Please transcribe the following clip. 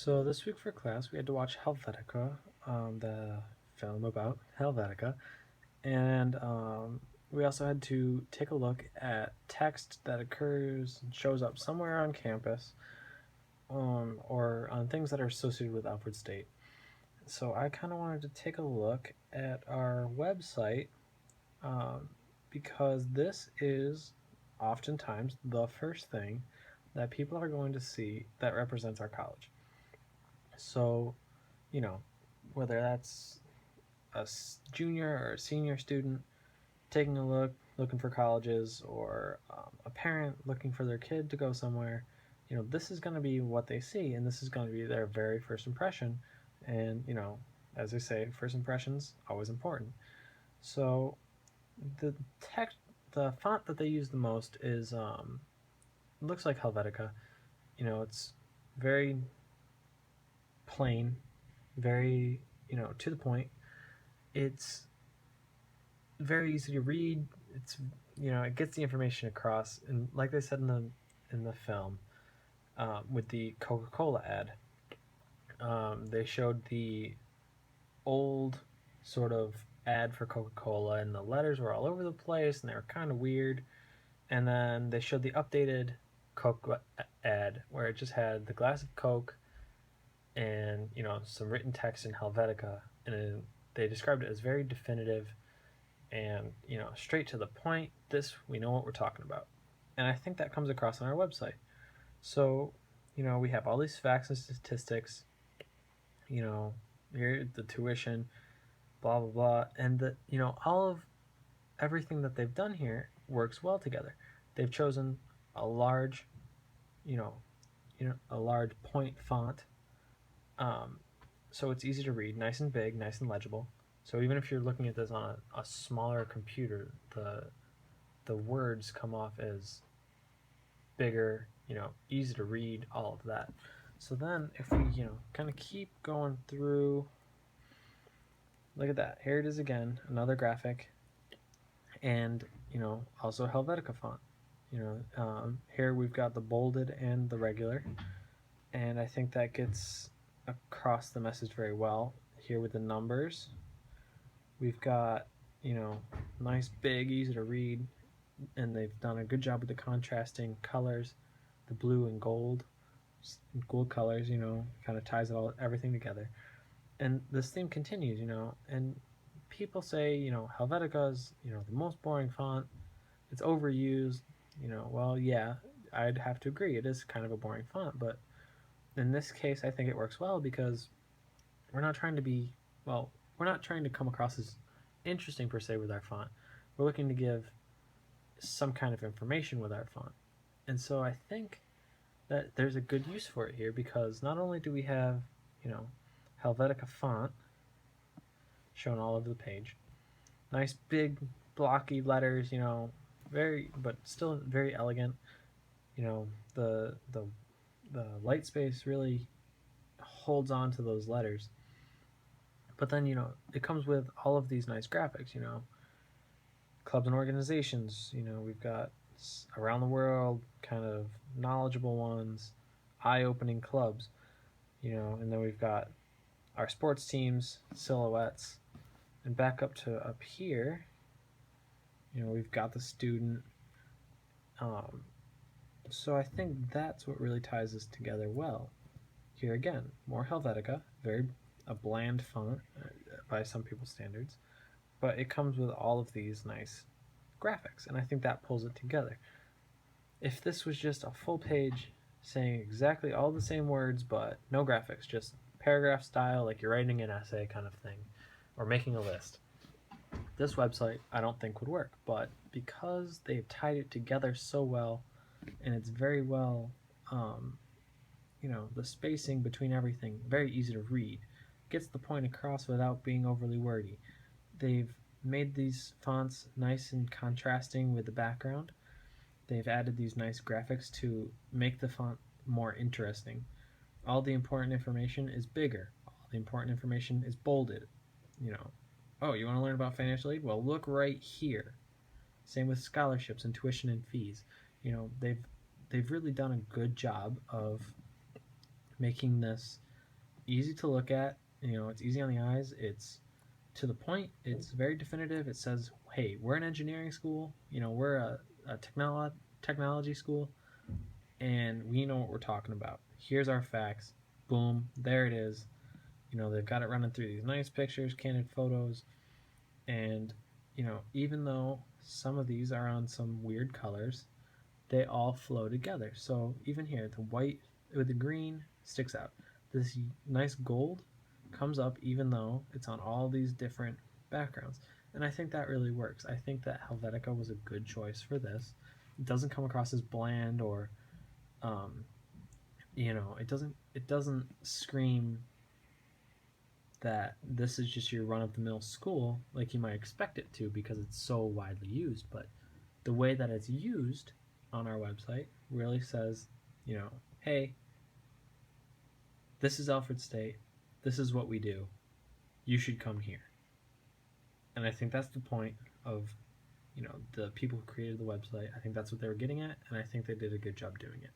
So this week for class, we had to watch Helvetica, the film about Helvetica, and we also had to take a look at text that occurs and shows up somewhere on campus, or on things that are associated with Alfred State. So I kind of wanted to take a look at our website, um, because this is oftentimes the first thing that people are going to see that represents our college. So, you know, whether that's a junior or a senior student taking a look, looking for colleges, or a parent looking for their kid to go somewhere, this is going to be what they see, and this is going to be their very first impression. And, as they say, first impressions always important. So the text, the font that they use the most is looks like Helvetica. It's very plain, very to the point. It's very easy to read. It's it gets the information across, and like they said in the film, with the Coca-Cola ad, they showed the old sort of ad for Coca-Cola, and the letters were all over the place, and they were kind of weird. And then they showed the updated Coke ad, where it just had the glass of Coke and some written text in Helvetica, and they described it as very definitive and straight to the point. This, we know what we're talking about, and I think that comes across on our website. So we have all these facts and statistics, here the tuition, blah blah blah, and the all of everything that they've done here works well together. They've chosen a large you know a large point font, um, so it's easy to read, nice and big, nice and legible. So even if you're looking at this on a smaller computer, the words come off as bigger, easy to read, all of that. So then if we, kind of keep going through, look at that. Here it is again, another graphic, and, also Helvetica font. Here we've got the bolded and the regular, and I think that gets across the message very well. Here with the numbers, we've got, nice, big, easy to read, and they've done a good job with the contrasting colors, the blue and gold colors, kind of ties it all, everything together. And this theme continues, and people say, Helvetica is, the most boring font. It's overused, well, yeah, I'd have to agree. It is kind of a boring font, but in this case, I think it works well because we're not trying to be, well, we're not trying to come across as interesting per se with our font. We're looking to give some kind of information with our font. And so I think that there's a good use for it here, because not only do we have, Helvetica font shown all over the page, nice big blocky letters, very, but still very elegant. The light space really holds on to those letters. But then, it comes with all of these nice graphics, clubs and organizations. We've got around the world, kind of knowledgeable ones, eye-opening clubs, and then we've got our sports teams, silhouettes, and back up here, we've got the student. So I think that's what really ties this together well. Here again, more Helvetica, very a bland font by some people's standards, but it comes with all of these nice graphics, and I think that pulls it together. If this was just a full page saying exactly all the same words but no graphics, just paragraph style, like you're writing an essay kind of thing, or making a list, this website I don't think would work. But because they've tied it together so well, and it's very well, the spacing between everything, very easy to read, gets the point across without being overly wordy. They've made these fonts nice and contrasting with the background. They've added these nice graphics to make the font more interesting. All the important information is bigger. All the important information is bolded. Oh, you want to learn about financial aid? Well, look right here. Same with scholarships and tuition and fees. They've really done a good job of making this easy to look at. It's easy on the eyes. It's to the point. It's very definitive. It says, hey, we're an engineering school. We're a technology school, and we know what we're talking about. Here's our facts. Boom, there it is. They've got it running through these nice pictures, candid photos, and even though some of these are on some weird colors, they all flow together. So even here, the white with the green sticks out. This nice gold comes up even though it's on all these different backgrounds. And I think that really works. I think that Helvetica was a good choice for this. It doesn't come across as bland or it doesn't scream that this is just your run-of-the-mill school like you might expect it to because it's so widely used. But the way that it's used on our website really says, hey, this is Alfred State. This is what we do. You should come here. And I think that's the point of, the people who created the website. I think that's what they were getting at, and I think they did a good job doing it.